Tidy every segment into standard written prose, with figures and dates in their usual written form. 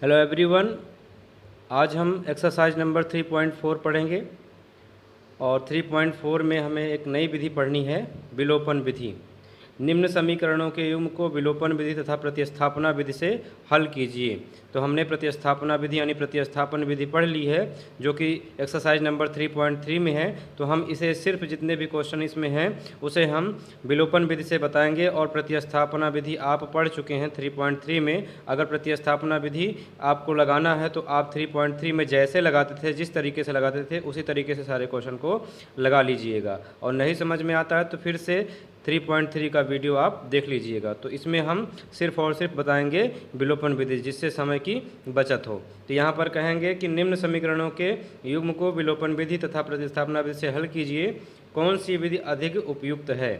Hello everyone, आज हम exercise number 3.4 पढ़ेंगे और 3.4 में हमें एक नई विधि पढ़नी है, विलोपन विधि। निम्न समीकरणों के युग्म को विलोपन विधि तथा प्रतिस्थापना विधि से हल कीजिए। तो हमने प्रतिस्थापना विधि यानी प्रतिस्थापन विधि पढ़ ली है, जो कि एक्सरसाइज नंबर 3.3 में है। तो हम इसे सिर्फ जितने भी क्वेश्चन इसमें हैं उसे हम विलोपन विधि से बताएंगे। और प्रतिस्थापना विधि आप पढ़ चुके हैं 3.3 में। अगर प्रतिस्थापना विधि आपको लगाना है तो आप 3.3 में जैसे लगाते थे, जिस तरीके से लगाते थे, उसी तरीके से सारे क्वेश्चन को लगा लीजिएगा। और नहीं समझ में आता है तो फिर से 3.3 का वीडियो आप देख लीजिएगा। तो इसमें हम सिर्फ और सिर्फ बताएंगे विलोपन विधि, जिससे समय की बचत हो। तो यहाँ पर कहेंगे कि निम्न समीकरणों के युग्म को विलोपन विधि तथा प्रतिस्थापना विधि से हल कीजिए, कौन सी विधि अधिक उपयुक्त है।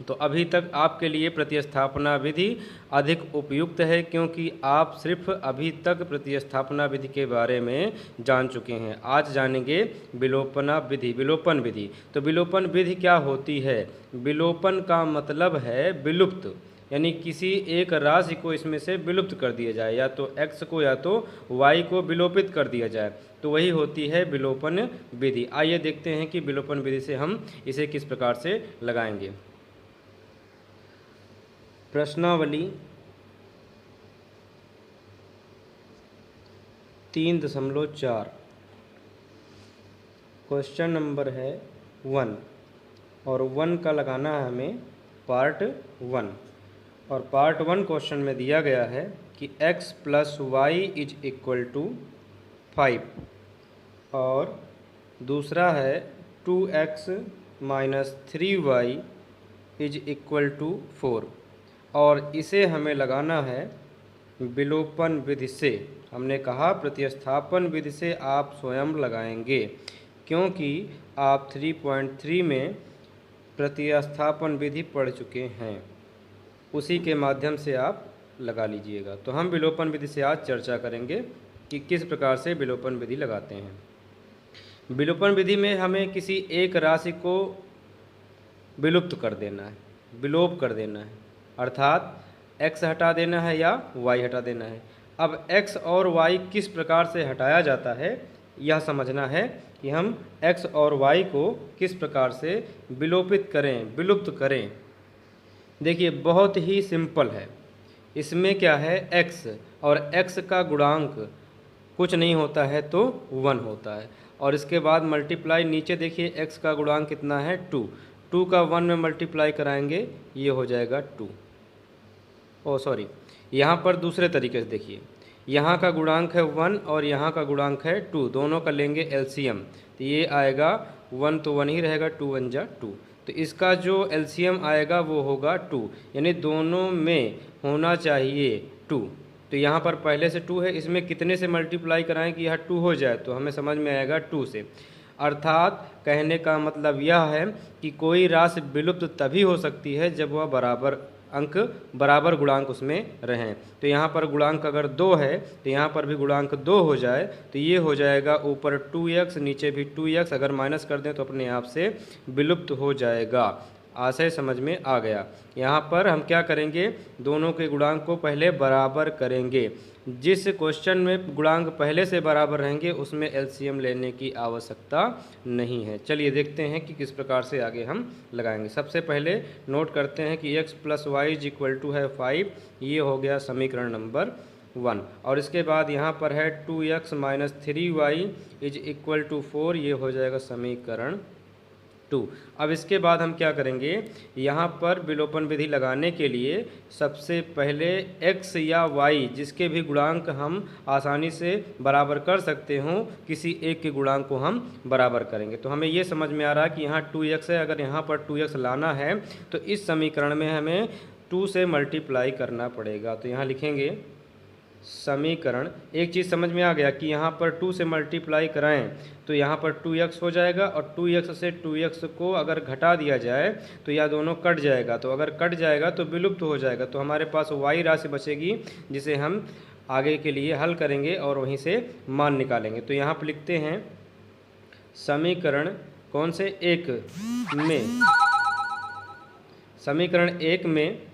तो अभी तक आपके लिए प्रतिस्थापना विधि अधिक उपयुक्त है, क्योंकि आप सिर्फ अभी तक प्रतिस्थापना विधि के बारे में जान चुके हैं। आज जानेंगे विलोपन विधि। तो विलोपन विधि क्या होती है? विलोपन का मतलब है विलुप्त, यानी किसी एक राशि को इसमें से विलुप्त कर दिया जाए, या तो x को या तो y को विलोपित कर दिया जाए, तो वही होती है विलोपन विधि। आइए देखते हैं कि विलोपन विधि से हम इसे किस प्रकार से लगाएंगे। प्रश्नावली 3.4, क्वेश्चन नंबर है 1 और 1 का लगाना है हमें पार्ट 1। और पार्ट 1 क्वेश्चन में दिया गया है कि x plus y is equal to 5 और दूसरा है 2x minus 3y is equal to 4, और इसे हमें लगाना है विलोपन विधि से। हमने कहा प्रतिस्थापन विधि से आप स्वयं लगाएंगे, क्योंकि आप 3.3 में प्रतिस्थापन विधि पढ़ चुके हैं, उसी के माध्यम से आप लगा लीजिएगा। तो हम विलोपन विधि से आज चर्चा करेंगे कि किस प्रकार से विलोपन विधि लगाते हैं। विलोपन विधि में हमें किसी एक राशि को विलुप्त कर देना है, विलोप कर देना है, अर्थात x हटा देना है या y हटा देना है। अब x और y किस प्रकार से हटाया जाता है यह समझना है कि हम x और y को किस प्रकार से विलोपित करें, विलुप्त करें। देखिए बहुत ही सिंपल है। इसमें क्या है, x और x का गुणांक कुछ नहीं होता है तो 1 होता है, और इसके बाद मल्टीप्लाई, नीचे देखिए x का गुणांक कितना है 2 का 1 में मल्टीप्लाई कराएंगे, ये हो जाएगा 2। यहाँ पर दूसरे तरीके से देखिए, यहाँ का गुणांक है 1 और यहाँ का गुणांक है 2, दोनों का लेंगे एलसीएम, तो ये आएगा 1 तो 1 ही रहेगा, 2 1 जा 2, तो इसका जो एलसीएम आएगा वो होगा 2, यानी दोनों में होना चाहिए 2। तो यहाँ पर पहले से 2 है, इसमें कितने से मल्टीप्लाई कराएं कि यह 2 हो जाए, तो हमें समझ में आएगा 2 से। अर्थात कहने का मतलब यह है कि कोई राशि विलुप्त तभी हो सकती है जब वह बराबर गुणांक उसमें रहें। तो यहाँ पर गुणांक अगर 2 है तो यहाँ पर भी गुणांक 2 हो जाए, तो ये हो जाएगा ऊपर 2x, नीचे भी 2x, अगर माइनस कर दें तो अपने आप से विलुप्त हो जाएगा। आशय समझ में आ गया। यहाँ पर हम क्या करेंगे, दोनों के गुणांक को पहले बराबर करेंगे। जिस क्वेश्चन में गुणांक पहले से बराबर रहेंगे उसमें एलसीएम लेने की आवश्यकता नहीं है। चलिए देखते हैं कि किस प्रकार से आगे हम लगाएंगे। सबसे पहले नोट करते हैं कि x plus y is equal to है 5, ये हो गया समीकरण नंबर 1। और इसके बाद यहाँ पर है 2x minus 3y is equal to 4, ये हो जाएगा समीकरण 2। अब इसके बाद हम क्या करेंगे, यहाँ पर विलोपन विधि लगाने के लिए सबसे पहले x या y जिसके भी गुणांक हम आसानी से बराबर कर सकते हों, किसी एक के गुणांक को हम बराबर करेंगे। तो हमें ये समझ में आ रहा है कि यहाँ 2x है, अगर यहाँ पर 2x लाना है तो इस समीकरण में हमें 2 से मल्टीप्लाई करना पड़ेगा। तो यहाँ लिखेंगे समीकरण, एक चीज़ समझ में आ गया कि यहाँ पर 2 से मल्टीप्लाई कराएं तो यहाँ पर 2x हो जाएगा, और 2x से 2x को अगर घटा दिया जाए तो यह दोनों कट जाएगा, तो अगर कट जाएगा तो विलुप्त हो जाएगा। तो हमारे पास y राशि बचेगी जिसे हम आगे के लिए हल करेंगे और वहीं से मान निकालेंगे। तो यहाँ पर लिखते हैं समीकरण कौन से, 1 में, समीकरण 1 में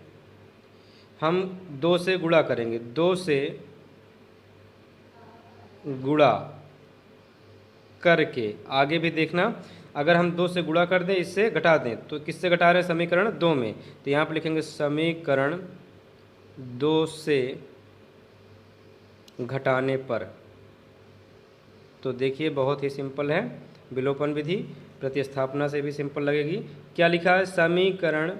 हम 2 से गुणा करेंगे, 2 से गुणा करके, आगे भी देखना, अगर हम 2 से गुणा कर दें, इससे घटा दें, तो किससे घटा रहे हैं? समीकरण 2 में। तो यहाँ पर लिखेंगे समीकरण 2 से घटाने पर। तो देखिए बहुत ही सिंपल है, विलोपन विधि प्रतिस्थापना से भी सिंपल लगेगी। क्या लिखा है? समीकरण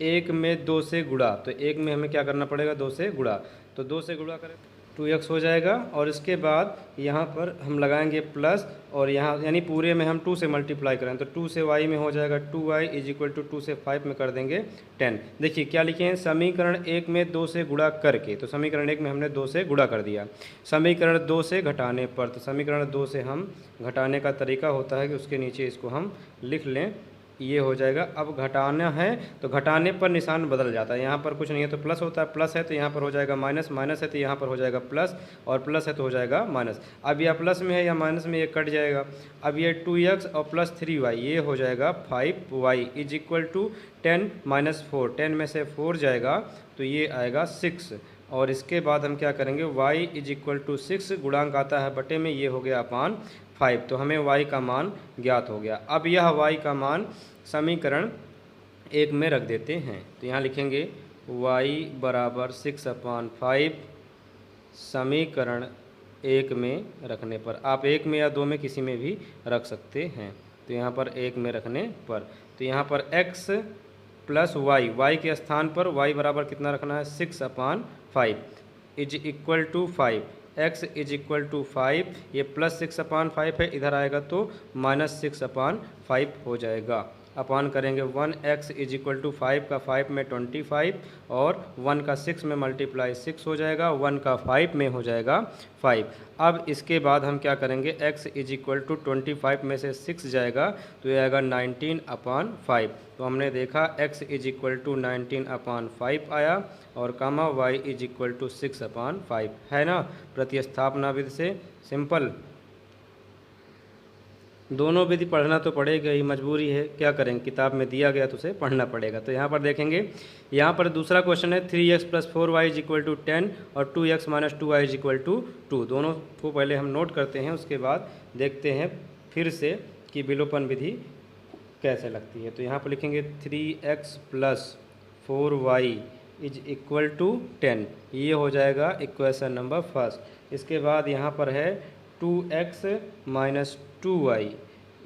1 में 2 से गुणा, तो 1 में हमें क्या करना पड़ेगा? 2 से गुणा, तो 2 से गुणा करें 2x हो जाएगा, और इसके बाद यहाँ पर हम लगाएंगे प्लस, और यहाँ यानी पूरे में हम 2 से मल्टीप्लाई करें, तो 2 से y में हो जाएगा 2y इज इक्वल टू 2 से 5 में कर देंगे 10। देखिए क्या लिखे हैं? समीकरण 1 में 2 से गुणा करके, तो समीकरण 1 में हमने 2 से गुणा कर दिया। समीकरण 2 से घटाने पर, तो समीकरण 2 से हम घटाने का तरीका होता है कि उसके नीचे इसको हम लिख लें, ये हो जाएगा। अब घटाना है तो घटाने पर निशान बदल जाता है, यहाँ पर कुछ नहीं है तो प्लस होता है, प्लस है तो यहाँ पर हो जाएगा माइनस, माइनस है तो यहाँ पर हो जाएगा प्लस, और प्लस है तो हो जाएगा माइनस। अब यह प्लस में है या माइनस में, ये कट जाएगा। अब ये 2x और प्लस 3y, ये हो जाएगा 5y is equal to 10 minus 4, 10 में से 4 जाएगा तो ये आएगा 6। और इसके बाद हम क्या करेंगे? y इज इक्वल टू 6, गुणांक आता है बटे में, ये हो गया अपान 5, तो हमें y का मान ज्ञात हो गया। अब यह y का मान समीकरण 1 में रख देते हैं, तो यहाँ लिखेंगे y बराबर 6/5 समीकरण 1 में रखने पर। आप 1 में या 2 में किसी में भी रख सकते हैं, तो यहाँ पर 1 में रखने पर, तो यहाँ पर x प्लस y के स्थान पर y बराबर कितना रखना है? 6/5 is equal to 5, x is equal to 5, ये प्लस 6/5 है, इधर आएगा तो माइनस 6/5 हो जाएगा। अपान करेंगे 1x इज इक्वल टू 5 का 5 में 25, और 1 का 6 में मल्टीप्लाई 6 हो जाएगा, 1 का 5 में हो जाएगा 5। अब इसके बाद हम क्या करेंगे? x इज इक्वल टू 25 में से 6 जाएगा तो ये आएगा 19/5। तो हमने देखा x इज इक्वल टू 19/5 आया, और कामा y इज इक्वल टू 6/5 है ना। प्रतिस्थापना विधि से सिंपल। दोनों विधि पढ़ना तो पड़ेगा ही, मजबूरी है, क्या करेंगे, किताब में दिया गया तो उसे पढ़ना पड़ेगा। तो यहाँ पर देखेंगे, यहाँ पर दूसरा क्वेश्चन है 3x plus 4y is equal to 10 और 2x minus 2y is equal to 2। दोनों को पहले हम नोट करते हैं, उसके बाद देखते हैं फिर से कि विलोपन विधि कैसे लगती है। तो यहाँ पर लिखेंगे 3x plus 4y is equal to 10, ये हो जाएगा इक्वेशन नंबर फर्स्ट। इसके बाद यहाँ पर है 2x minus 2y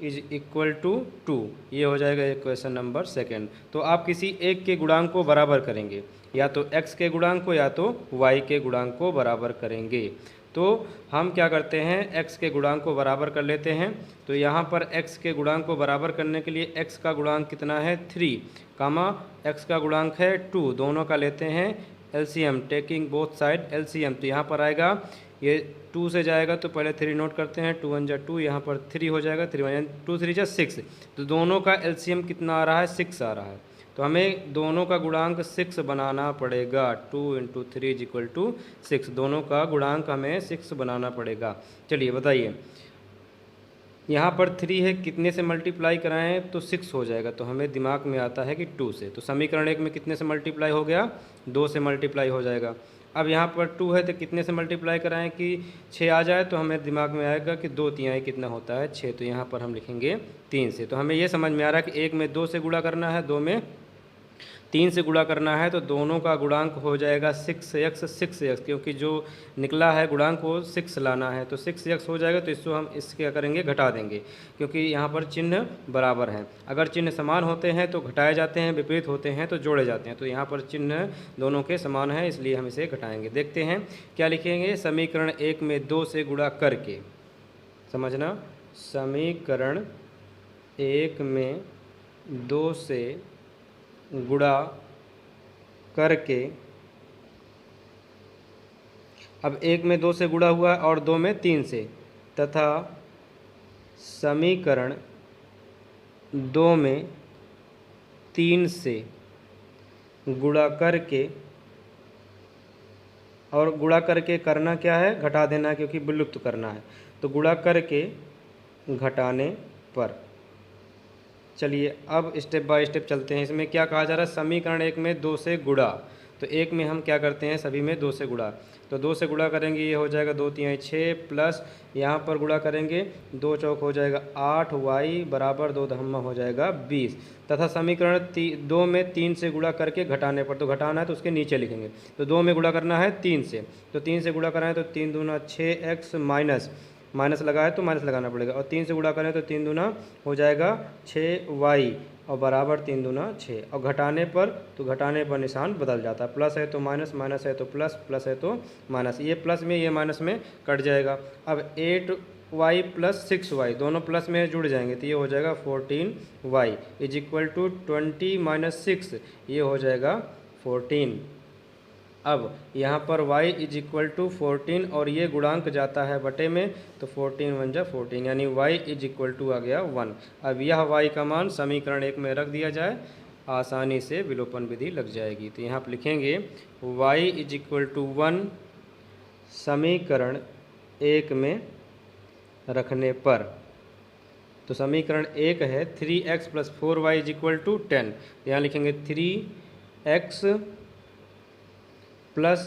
is equal to 2, ये हो जाएगा इक्वेशन नंबर सेकेंड। तो आप किसी एक के गुणांक को बराबर करेंगे, या तो x के गुणांक को या तो y के गुणांक को बराबर करेंगे। तो हम क्या करते हैं? x के गुणांक को बराबर कर लेते हैं। तो यहाँ पर x के गुणांक को बराबर करने के लिए x का गुणांक कितना है? 3, कामा x का गुणांक है 2, दोनों का लेते हैं LCM, taking both side LCM. तो यहाँ पर आएगा, ये 2 से जाएगा तो पहले 3 नोट करते हैं, 2 1 जा 2, यहाँ पर 3 हो जाएगा, 3 1 2 3 जा 6। तो दोनों का एलसीएम कितना आ रहा है? 6 आ रहा है। तो हमें दोनों का गुणांक 6 बनाना पड़ेगा, 2 × 3 इज इक्वल टू 6, दोनों का गुणांक हमें 6 बनाना पड़ेगा। चलिए बताइए, यहाँ पर 3 है, कितने से मल्टीप्लाई कराएं तो 6 हो जाएगा, तो हमें दिमाग में आता है कि 2 से। तो समीकरण 1 में कितने से मल्टीप्लाई हो गया? 2 से मल्टीप्लाई हो जाएगा। अब यहाँ पर 2 है तो कितने से मल्टीप्लाई कराएं कि 6 आ जाए, तो हमें दिमाग में आएगा कि 2 तिहाई कितना होता है? 6, तो यहाँ पर हम लिखेंगे 3 से। तो हमें ये समझ में आ रहा है कि 1 में 2 से गुणा करना है, 2 में 3 से गुणा करना है, तो दोनों का गुणांक हो जाएगा 6x, क्योंकि जो निकला है गुणांक वो 6 लाना है, तो 6x हो जाएगा। तो इसको हम इसके क्या करेंगे? घटा देंगे, क्योंकि यहाँ पर चिन्ह बराबर हैं। अगर चिन्ह समान होते हैं तो घटाए जाते हैं, विपरीत होते हैं तो जोड़े जाते हैं। तो यहाँ पर चिन्ह दोनों के समान है, इसलिए हम इसे घटाएंगे। देखते हैं क्या लिखेंगे? समीकरण 1 में 2 से गुणा करके, समझना, समीकरण 1 में 2 से गुणा करके, अब 1 में 2 से गुणा हुआ और 2 में 3 से, तथा समीकरण 2 में 3 से गुणा करके, और गुणा करके करना क्या है? घटा देना है, क्योंकि विलुप्त करना है। तो गुणा करके घटाने पर। चलिए अब स्टेप बाय स्टेप चलते हैं। इसमें क्या कहा जा रहा है? समीकरण 1 में 2 से गुणा, तो एक में हम क्या करते हैं, सभी में 2 से गुणा, तो 2 से गुणा करेंगे ये हो जाएगा 2 तिहाई 6 प्लस यहाँ पर गुणा करेंगे 2 चौक हो जाएगा 8 y बराबर 2 दहम्मा हो जाएगा 20 तथा समीकरण 2 में 3 से गुणा करके घटाने पर, तो घटाना है तो उसके नीचे लिखेंगे, तो 2 में गुणा करना है 3 से, तो 3 से गुणा कराएं तो 3 दूना 6x माइनस लगा है तो माइनस लगाना पड़ेगा, और 3 से गुणा करें तो 3 दूना हो जाएगा 6y और बराबर 3 दूना 6, और घटाने पर तो घटाने पर निशान बदल जाता है, प्लस है तो माइनस, माइनस है तो प्लस, प्लस है तो माइनस, ये प्लस में ये माइनस में कट जाएगा। अब 8y प्लस 6y दोनों प्लस में जुड़ जाएंगे तो ये हो जाएगा 14y is equal to 20 minus 6, ये हो जाएगा 14। अब यहाँ पर y इज इक्वल टू 14 और ये गुणांक जाता है बटे में, तो 14 1 जा 14 यानी y इज इक्वल टू आ गया 1। अब यह y का मान समीकरण 1 में रख दिया जाए, आसानी से विलोपन विधि लग जाएगी। तो यहाँ पर लिखेंगे y इज इक्वल टू 1 समीकरण 1 में रखने पर, तो समीकरण 1 है 3x plus 4y is equal to 10, यहाँ लिखेंगे 3x प्लस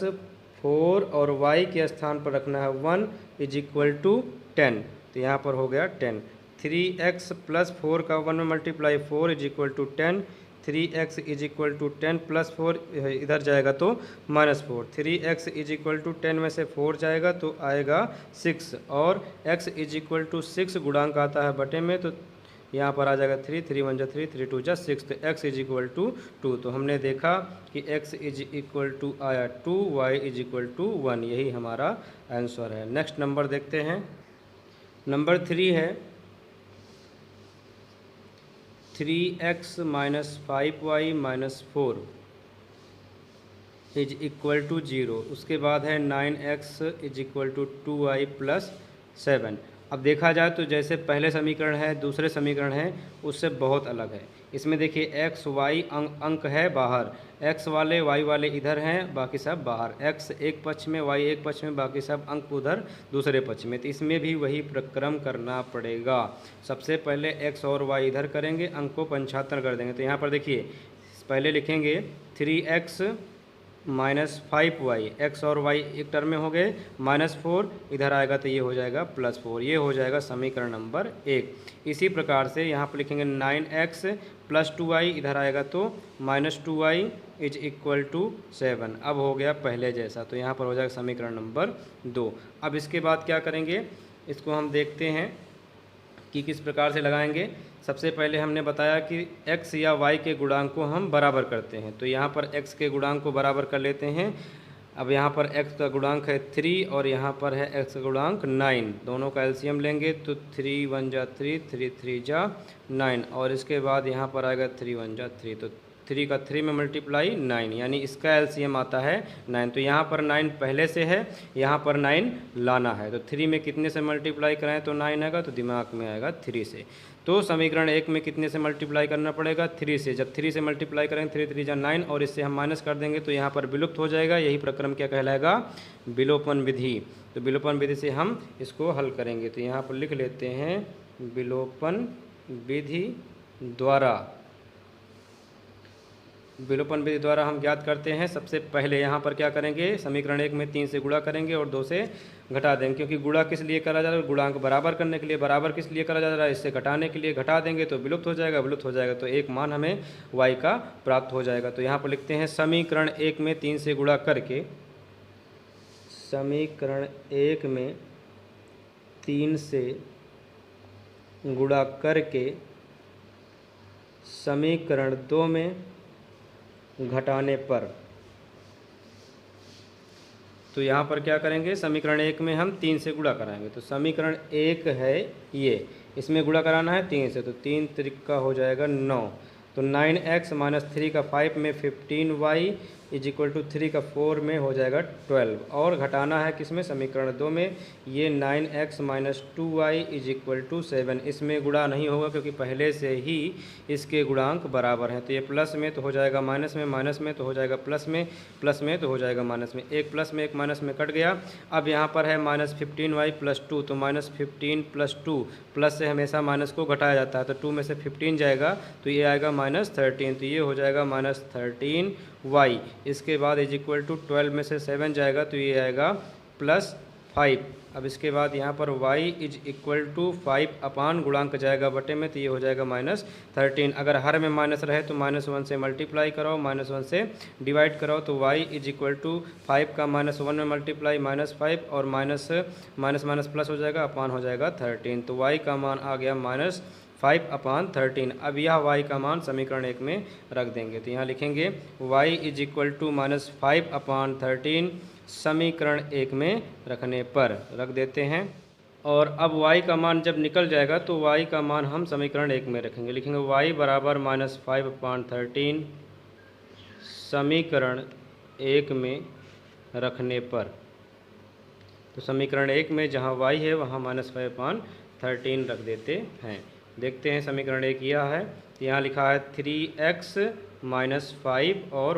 4 और y के स्थान पर रखना है 1 इज इक्वल टू 10, तो यहाँ पर हो गया 10। 3x प्लस 4 का 1 में multiply 4 is equal to 10, 3x is equal to 10 plus 4 इधर जाएगा तो minus 4, 3x is equal to 10 में से 4 जाएगा तो आएगा 6, और x इज इक्वल टू 6 गुणांक आता है बटे में, तो यहाँ पर आ जाएगा 3, 3 1 जा 3, 3 2 जा 6, तो x इज इक्वल टू 2। तो हमने देखा कि x इज इक्वल टू आया 2, y इज इक्वल टू 1, यही हमारा आंसर है। नेक्स्ट नंबर देखते हैं, नंबर 3 है 3x minus 5y minus 4 is equal to 0, उसके बाद है 9x is equal to 2y plus 7। अब देखा जाए तो जैसे पहले समीकरण है दूसरे समीकरण है उससे बहुत अलग है। इसमें देखिए x y अंक है बाहर, x वाले y वाले इधर हैं, बाकी सब बाहर, x एक पक्ष में y एक पक्ष में, बाकी सब अंक उधर दूसरे पक्ष में। तो इसमें भी वही प्रक्रम करना पड़ेगा। सबसे पहले x और y इधर करेंगे, अंक को 75 कर देंगे। तो यहाँ पर देखिए पहले लिखेंगे 3x माइनस 5y, एक्स और y एक टर्म में हो गए, माइनस 4 इधर आएगा तो ये हो जाएगा प्लस 4, ये हो जाएगा समीकरण नंबर 1। इसी प्रकार से यहाँ पर लिखेंगे 9x प्लस 2y इधर आएगा तो minus 2y is equal to 7, अब हो गया पहले जैसा, तो यहाँ पर हो जाएगा समीकरण नंबर 2। अब इसके बाद क्या करेंगे, इसको हम देखते हैं कि किस प्रकार से लगाएंगे। सबसे पहले हमने बताया कि x या y के गुणांक को हम बराबर करते हैं, तो यहाँ पर x के गुणांक को बराबर कर लेते हैं। अब यहाँ पर x का गुणांक है 3 और यहाँ पर है x का गुणांक 9, दोनों का एलसीएम लेंगे तो 3 1 जा 3, 3 3 जा 9, और इसके बाद यहाँ पर आएगा 3 1 जा 3, तो 3 का 3 में मल्टीप्लाई 9, यानी इसका एलसीएम आता है 9। तो यहाँ पर 9 पहले से है, यहाँ पर 9 लाना है, तो 3 में कितने से मल्टीप्लाई कराएं तो 9 आएगा, तो दिमाग में आएगा 3 से। तो समीकरण 1 में कितने से मल्टीप्लाई करना पड़ेगा, 3 से। जब 3 से मल्टीप्लाई करेंगे 3 3 जा 9 और इससे हम माइनस कर देंगे तो यहाँ पर विलुप्त हो जाएगा। यही प्रक्रम क्या कहलाएगा, विलोपन विधि। तो विलोपन विधि से हम इसको हल करेंगे। तो यहाँ पर लिख लेते हैं विलोपन विधि द्वारा, विलोपन विधि द्वारा हम ज्ञात करते हैं। सबसे पहले यहाँ पर क्या करेंगे, समीकरण 1 में 3 से गुणा करेंगे और 2 से घटा देंगे, क्योंकि गुणा किस लिए करा जा रहा है, गुणांक बराबर करने के लिए। बराबर किस लिए करा जा रहा है, इससे घटाने के लिए। घटा देंगे तो विलुप्त हो जाएगा, विलुप्त हो जाएगा तो एक मान हमें y का प्राप्त हो जाएगा। तो यहाँ पर लिखते हैं समीकरण 1 में 3 से गुणा करके, समीकरण 1 में 3 से गुणा करके समीकरण 2 में घटाने पर, तो यहाँ पर क्या करेंगे, समीकरण 1 में हम 3 से गुणा कराएंगे। तो समीकरण 1 है ये, इसमें गुणा कराना है 3 से, तो 3 त्रिका हो जाएगा 9, तो 9x माइनस 3 का 5 में 15y इज इक्वल टू 3 का 4 में हो जाएगा 12, और घटाना है किसमें, समीकरण 2 में। ये 9x minus 2y is equal to 7, इसमें गुणा नहीं होगा क्योंकि पहले से ही इसके गुणांक बराबर हैं। तो ये प्लस में तो हो जाएगा माइनस में, माइनस में तो हो जाएगा प्लस में, प्लस में तो हो जाएगा माइनस में। एक प्लस में एक माइनस में कट गया। अब यहाँ पर है माइनस 15y प्लस 2, तो माइनस 15 प्लस 2, प्लस से हमेशा माइनस को घटाया जाता है, तो 2 में से 15 जाएगा तो ये आएगा माइनस 13, तो ये हो जाएगा माइनस 13 वाई, इसके बाद इज इक्वल टू 12 में से 7 जाएगा तो ये आएगा +5। अब इसके बाद यहाँ पर y इज इक्वल टू 5 अपान गुणांक जाएगा बटे में, तो ये हो जाएगा -13। अगर हर में माइनस रहे तो -1 से मल्टीप्लाई कराओ, -1 से डिवाइड कराओ, तो y इज इक्वल टू 5 का -1 में मल्टीप्लाई -5 और माइनस माइनस प्लस हो जाएगा, अपान हो जाएगा 13। तो y का मान आ गया -5/13। अब यह y का मान समीकरण 1 में रख देंगे, तो यहाँ लिखेंगे y इज इक्वल टू -5/13 समीकरण 1 में रखने पर रख देते हैं। और अब y का मान जब निकल जाएगा तो y का मान हम समीकरण 1 में रखेंगे, लिखेंगे y बराबर -5/13 समीकरण 1 में रखने पर। तो समीकरण 1 में जहाँ y है वहाँ -5/13 रख देते हैं। देखते हैं समीकरण 1 यह है, यहाँ लिखा है 3x - 5 और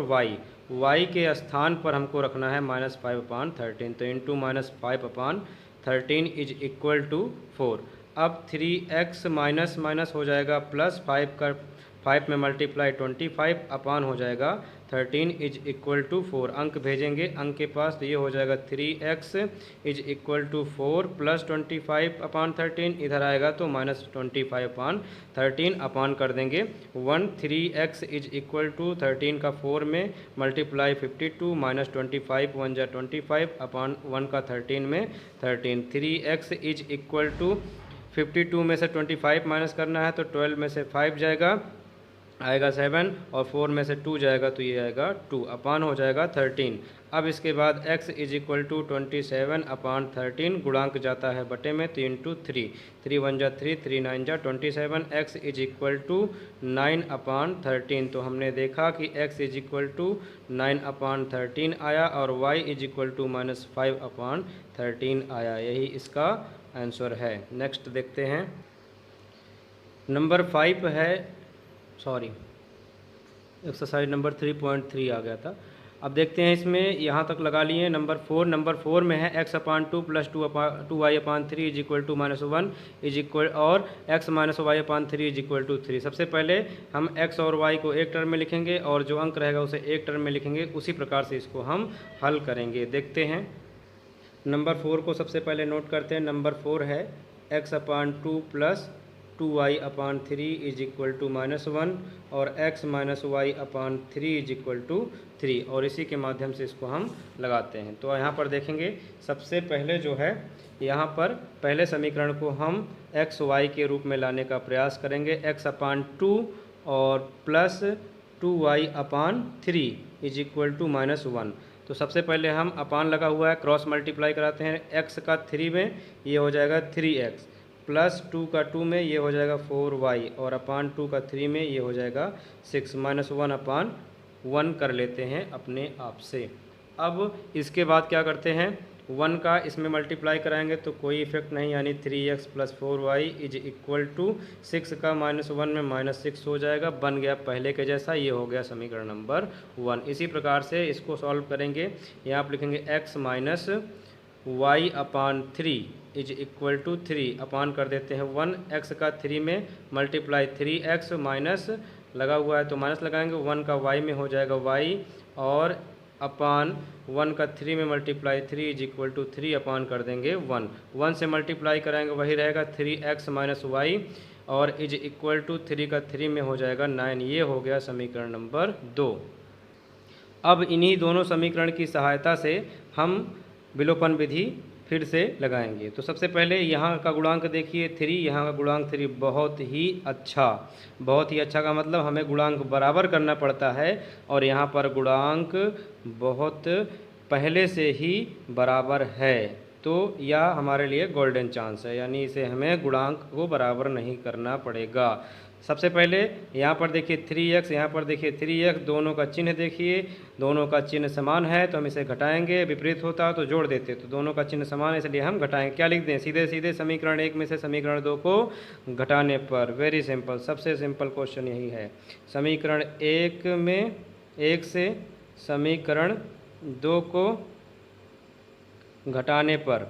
y के स्थान पर हमको रखना है -5/13, तो इंटू -5/13 इज इक्वल टू 4। अब 3x माइनस माइनस हो जाएगा प्लस 5 का 5 में मल्टीप्लाई 25 अपान हो जाएगा 13 इज इक्वल टू 4। अंक भेजेंगे अंक के पास, तो ये हो जाएगा 3x is equal to 4 plus 25/13, इधर आएगा तो -25/13 अपान कर देंगे 1। 3x इज इक्वल टू 13 का 4 में मल्टीप्लाई 52 -25 1 जा 25 अपान 1 का 13 में 13। 3x इज इक्वल टू 52 में से 25 माइनस करना है तो 12 में से 5 जाएगा, आएगा 7 और 4 में से 2 जाएगा तो ये आएगा 2 अपान हो जाएगा 13। अब इसके बाद x इज इक्वल टू 27/13 गुणांक जाता है बटे में, तो इंटू 3 3 1 जा 3 3 9 जा 27 x इज इक्वल टू 9/13। तो हमने देखा कि x इज इक्वल टू 9/13 आया और y इज इक्वल टू -5/13 आया। यही इसका आंसर है। नेक्स्ट देखते हैं, नंबर 5 है, सॉरी एक्सरसाइज नंबर 3.3 आ गया था। अब देखते हैं इसमें, यहाँ तक लगा लिए। नंबर 4 में है x/2 + 2y/3 is equal to -1 is equal और x - y/3 is equal to 3। सबसे पहले हम x और y को एक टर्म में लिखेंगे और जो अंक रहेगा उसे एक टर्म में लिखेंगे, उसी प्रकार से इसको हम हल करेंगे। देखते हैं, नंबर 4 को सबसे पहले नोट करते हैं। नंबर 4 है x/2 + 2y/3 is equal to -1 और x - y/3 is equal to 3, और इसी के माध्यम से इसको हम लगाते हैं। तो यहाँ पर देखेंगे, सबसे पहले जो है यहाँ पर पहले समीकरण को हम x y के रूप में लाने का प्रयास करेंगे। x/2 और plus 2y/3 is equal to -1। तो सबसे पहले हम अपान लगा हुआ है, क्रॉस मल्टीप्लाई कराते हैं। x का 3 में ये हो जाएगा 3x प्लस 2 का 2 में ये हो जाएगा 4y और अपान 2 का 3 में ये हो जाएगा 6 -1/1 कर लेते हैं अपने आप से। अब इसके बाद क्या करते हैं, 1 का इसमें मल्टीप्लाई कराएंगे तो कोई इफेक्ट नहीं, यानी 3x + 4y is equal to 6 का -1 में -6 हो जाएगा, बन गया पहले के जैसा। ये हो गया समीकरण नंबर 1। इसी प्रकार से इसको सॉल्व करेंगे। यहाँ आप लिखेंगे x - y/3 is equal to 3 upon कर देते हैं 1। x का 3 में मल्टीप्लाई 3x माइनस लगा हुआ है तो माइनस लगाएंगे, 1 का y में हो जाएगा y और अपान 1 का 3 में multiply 3 is equal to 3 upon कर देंगे 1। 1 से मल्टीप्लाई कराएंगे वही रहेगा 3x - y और इज इक्वल टू 3 का 3 में हो जाएगा 9। ये हो गया समीकरण नंबर 2। अब इन्हीं दोनों समीकरण की सहायता से हम विलोपन विधि फिर से लगाएंगे। तो सबसे पहले यहाँ का गुणांक देखिए 3, यहाँ का गुणांक 3 बहुत ही अच्छा का मतलब हमें गुणांक बराबर करना पड़ता है और यहाँ पर गुणांक बहुत पहले से ही बराबर है, तो यह हमारे लिए गोल्डन चांस है, यानी इसे हमें गुणांक को बराबर नहीं करना पड़ेगा। सबसे पहले यहाँ पर देखिए 3x, यहाँ पर देखिए 3x, दोनों का चिन्ह देखिए, दोनों का चिन्ह समान है तो हम इसे घटाएंगे, विपरीत होता तो जोड़ देते, तो दोनों का चिन्ह समान है इसलिए हम घटाएंगे। क्या लिख दें, सीधे सीधे समीकरण 1 में से समीकरण 2 को घटाने पर। वेरी सिंपल, सबसे सिंपल क्वेश्चन यही है। समीकरण 1 में 1 से समीकरण 2 को घटाने पर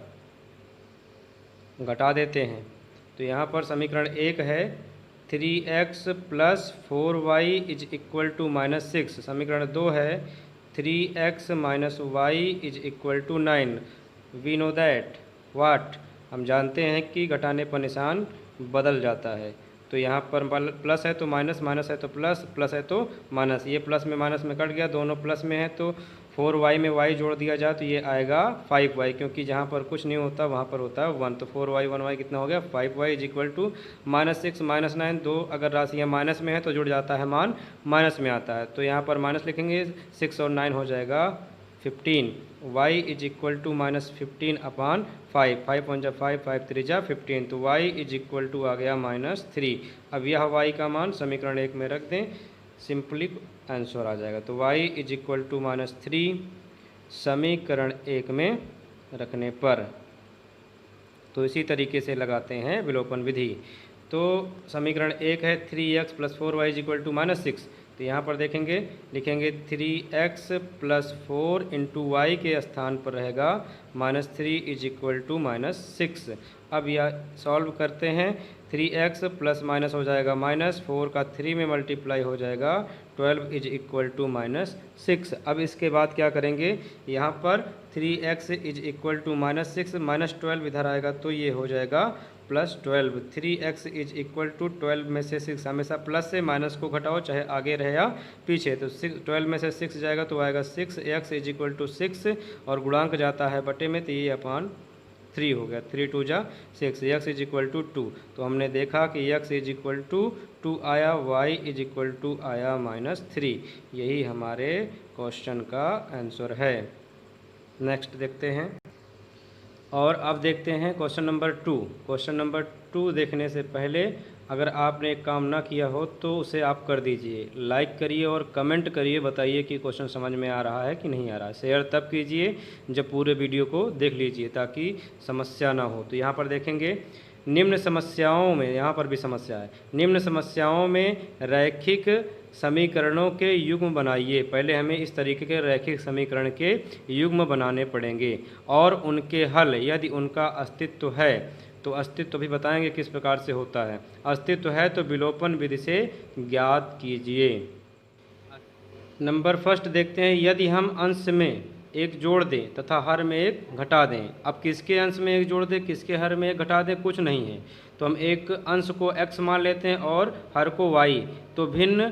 घटा देते हैं। तो यहाँ पर समीकरण 1 है 3x plus 4y is equal to -6। समीकरण 2 है 3x minus y is equal to 9। We know that what, हम जानते हैं कि घटाने पर निशान बदल जाता है। तो यहाँ पर प्लस है तो माइनस, माइनस है तो प्लस, प्लस है तो माइनस, ये प्लस में माइनस में कट गया, दोनों प्लस में है तो 4y में y जोड़ दिया जाए तो ये आएगा 5y, क्योंकि जहाँ पर कुछ नहीं होता वहाँ पर होता है 1। तो 4y 1y कितना हो गया 5y इज इक्वल टू -6 -9। दो अगर राशियाँ माइनस में है तो जुड़ जाता है मान माइनस में आता है, तो यहाँ पर माइनस लिखेंगे 6 और 9 हो जाएगा 15। y is equal to -15 upon 5, 5 1 जा 5, 5 3 जा 15, तो y इज इक्वल टू आ गया -3। अब यह y का मान समीकरण 1 में रख दें, सिंपली आंसर आ जाएगा। तो y इज इक्वल टू -3 समीकरण 1 में रखने पर। तो इसी तरीके से लगाते हैं विलोपन विधि। तो समीकरण 1 है 3x plus 4y is equal to -6। तो यहाँ पर देखेंगे, लिखेंगे 3x प्लस 4 इंटू वाई के स्थान पर रहेगा -3 इज इक्वल टू -6। अब यह सॉल्व करते हैं, 3x प्लस माइनस हो जाएगा माइनस, 4 का 3 में मल्टीप्लाई हो जाएगा 12 इज इक्वल टू -6। अब इसके बाद क्या करेंगे, यहाँ पर 3x इज इक्वल टू -6 -12 इधर आएगा तो ये हो जाएगा +12। 3x इज इक्वल टू 12 में से 6, हमेशा प्लस से माइनस को घटाओ चाहे आगे रहे या पीछे। तो 12 में से 6 जाएगा तो आएगा 6x इज इक्वल टू 6 और गुणांक जाता है बटे में तो ये अपान 3 हो गया, 3 2 जा 6, x इज इक्वल टू 2। तो हमने देखा कि x इज इक्वल टू 2 आया, y इज इक्वल टू आया -3। यही हमारे क्वेश्चन का आंसर है। नेक्स्ट देखते हैं, और अब देखते हैं क्वेश्चन नंबर 2। क्वेश्चन नंबर 2 देखने से पहले अगर आपने एक काम ना किया हो तो उसे आप कर दीजिए, लाइक करिए और कमेंट करिए, बताइए कि क्वेश्चन समझ में आ रहा है कि नहीं आ रहा है। शेयर तब कीजिए जब पूरे वीडियो को देख लीजिए ताकि समस्या ना हो। तो यहाँ पर देखेंगे, निम्न समस्याओं में, यहाँ पर भी समस्या है, निम्न समस्याओं में रैखिक समीकरणों के युग्म बनाइए। पहले हमें इस तरीके के रैखिक समीकरण के युग्म बनाने पड़ेंगे और उनके हल यदि उनका अस्तित्व है तो अस्तित्व भी बताएंगे किस प्रकार से होता है। अस्तित्व है तो विलोपन विधि से ज्ञात कीजिए। नंबर फर्स्ट देखते हैं, यदि हम अंश में एक जोड़ दें तथा हर में एक घटा दें। अब किसके अंश में एक जोड़ दें, किसके हर में एक घटा दें, कुछ नहीं है। तो हम एक अंश को x मान लेते हैं और हर को y, तो भिन्न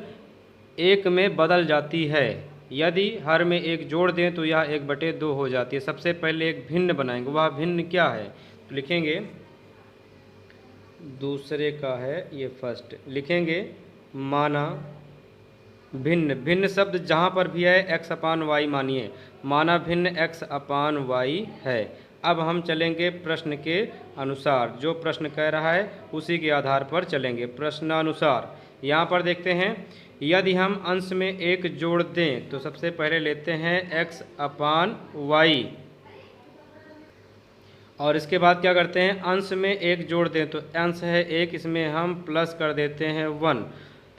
एक में बदल जाती है। यदि हर में एक जोड़ दें तो यह 1/2 हो जाती है। सबसे पहले एक भिन्न बनाएंगे, वह भिन्न क्या है तो लिखेंगे, दूसरे का है ये फर्स्ट, लिखेंगे माना भिन्न। भिन्न शब्द जहाँ पर भी है x अपान वाई मानिए, माना भिन्न x अपान वाई है। अब हम चलेंगे प्रश्न के अनुसार, जो प्रश्न कह रहा है उसी के आधार पर चलेंगे प्रश्नानुसार। यहाँ पर देखते हैं, यदि हम अंश में एक जोड़ दें तो सबसे पहले लेते हैं x अपान वाई, और इसके बाद क्या करते हैं, अंश में एक जोड़ दें तो अंश है 1, इसमें हम प्लस कर देते हैं 1,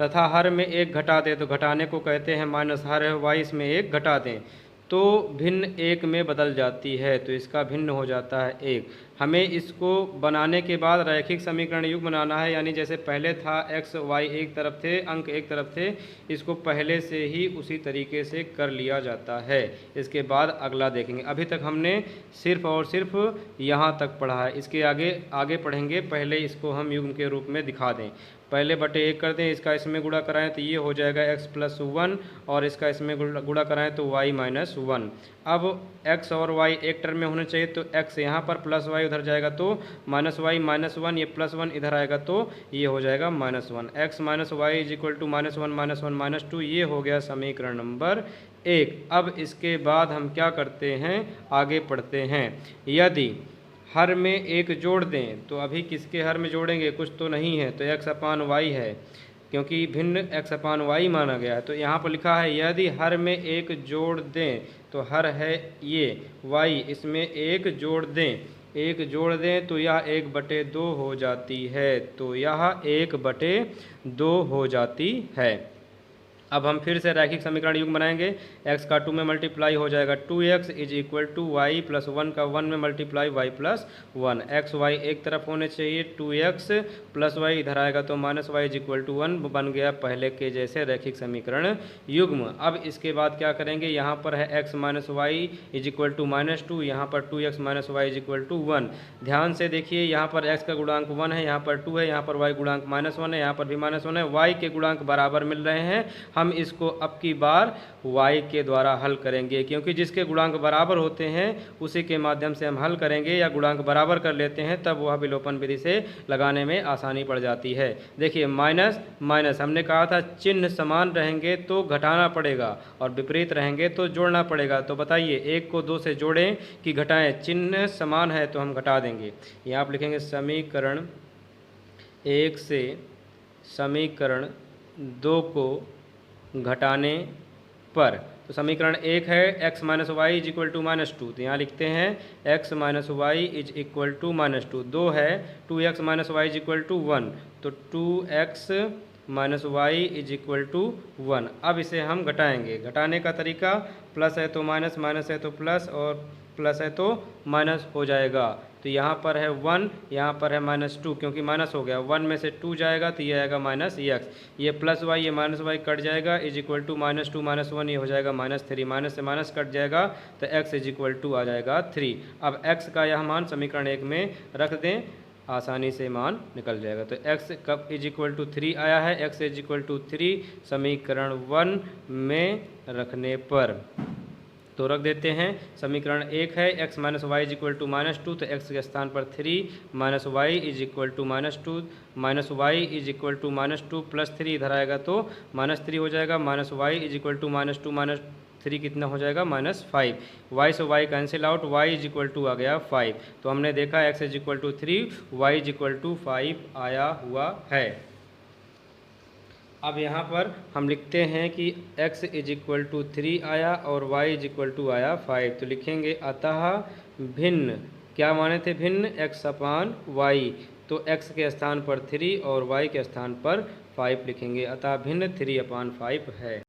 तथा हर में एक घटा दें तो घटाने को कहते हैं माइनस, हर है y, इसमें एक घटा दें तो भिन्न एक में बदल जाती है, तो इसका भिन्न हो जाता है 1। हमें इसको बनाने के बाद रैखिक समीकरण युग्म बनाना है, यानी जैसे पहले था x y एक तरफ थे, अंक एक तरफ थे, इसको पहले से ही उसी तरीके से कर लिया जाता है। इसके बाद अगला देखेंगे। अभी तक हमने सिर्फ और सिर्फ यहाँ तक पढ़ा है, इसके आगे पढ़ेंगे। पहले इसको हम युग्म के रूप में दिखा दें। पहले बटे 1 कर दें, इसका इसमें गुणा कराएं तो ये हो जाएगा x प्लस 1, और इसका इसमें गुणा कराएं तो y माइनस 1। अब x और y एक टर्म में होने चाहिए, तो x यहाँ पर प्लस y उधर जाएगा तो माइनस y माइनस 1, ये प्लस 1 इधर आएगा तो ये हो जाएगा -1। x minus y is equal to -1 -2, ये हो गया समीकरण नंबर 1। अब इसके बाद हम क्या करते हैं, आगे पढ़ते हैं। यदि हर में एक जोड़ दें तो अभी किसके हर में जोड़ेंगे, कुछ तो नहीं है, तो x अपान वाई है, क्योंकि भिन्न x अपान वाई माना गया है। तो यहाँ पर लिखा है यदि हर में एक जोड़ दें, तो हर है ये y, इसमें एक जोड़ दें, एक जोड़ दें तो यह 1/2 हो जाती है, तो यह 1/2 हो जाती है। अब हम फिर से रैखिक समीकरण युग्म बनाएंगे। x का 2 में मल्टीप्लाई हो जाएगा 2x is equal to y plus 1 का 1 में multiply y plus 1। X y एक तरफ होने चाहिए, 2x प्लस वाई इधर आएगा तो minus y is equal to 1 बन गया पहले के जैसे रैखिक समीकरण युग्म। अब इसके बाद क्या करेंगे, यहाँ पर है x minus y is equal to minus 2, यहाँ पर 2x minus y is equal to 1। ध्यान से देखिए, यहाँ पर x का गुणांक 1 है, यहाँ पर 2 है, यहाँ पर y गुणांक -1 है, यहाँ पर भी -1 है। y के गुणांक बराबर मिल रहे हैं। हम इसको अब की बार y के द्वारा हल करेंगे, क्योंकि जिसके गुणांक बराबर होते हैं उसी के माध्यम से हम हल करेंगे, या गुणांक बराबर कर लेते हैं तब वह विलोपन विधि से लगाने में आसानी पड़ जाती है। देखिए माइनस माइनस, हमने कहा था चिन्ह समान रहेंगे तो घटाना पड़ेगा और विपरीत रहेंगे तो जोड़ना पड़ेगा। तो बताइए, 1 को 2 से जोड़ें कि घटाएं? चिन्ह समान है तो हम घटा देंगे। यहाँ आप लिखेंगे समीकरण 1 से समीकरण 2 को घटाने पर। तो समीकरण 1 है x minus y is equal to -2, तो यहाँ लिखते हैं x minus y is equal to -2। 2 है 2x minus y is equal to 1, तो 2x minus y is equal to 1। अब इसे हम घटाएंगे। घटाने का तरीका, प्लस है तो माइनस, माइनस है तो प्लस और प्लस है तो माइनस हो जाएगा। तो यहाँ पर है 1, यहाँ पर है -2, क्योंकि माइनस हो गया। 1 में से 2 जाएगा तो ये आएगा -x, ये प्लस वाई ये माइनस वाई कट जाएगा, इज इक्वल टू -2 -1 ये हो जाएगा -3, माइनस से माइनस कट जाएगा तो x इज इक्वल टू आ जाएगा 3। अब x का यह मान समीकरण 1 में रख दें, आसानी से मान निकल जाएगा। तो x कब इज इक्वल टू 3 आया है, x इज इक्वल टू 3 समीकरण 1 में रखने पर। तो रख देते हैं, समीकरण 1 है x minus y is equal to -2, तो x के स्थान पर 3 minus y is equal to -2, minus y is equal to -2 plus 3 इधर आएगा तो -3 हो जाएगा। Minus y is equal to -2 minus 3 कितना हो जाएगा, -5। y से y cancel out, y is equal to आ गया 5। तो हमने देखा x is equal to 3, y is equal to 5 आया हुआ है। अब यहाँ पर हम लिखते हैं कि x इज इक्वल टू 3 आया और y इज इक्वल टू आया 5। तो लिखेंगे अतः भिन्न, क्या माने थे भिन्न, x अपान y। तो x के स्थान पर 3 और y के स्थान पर 5 लिखेंगे, अतः भिन्न 3/5 है।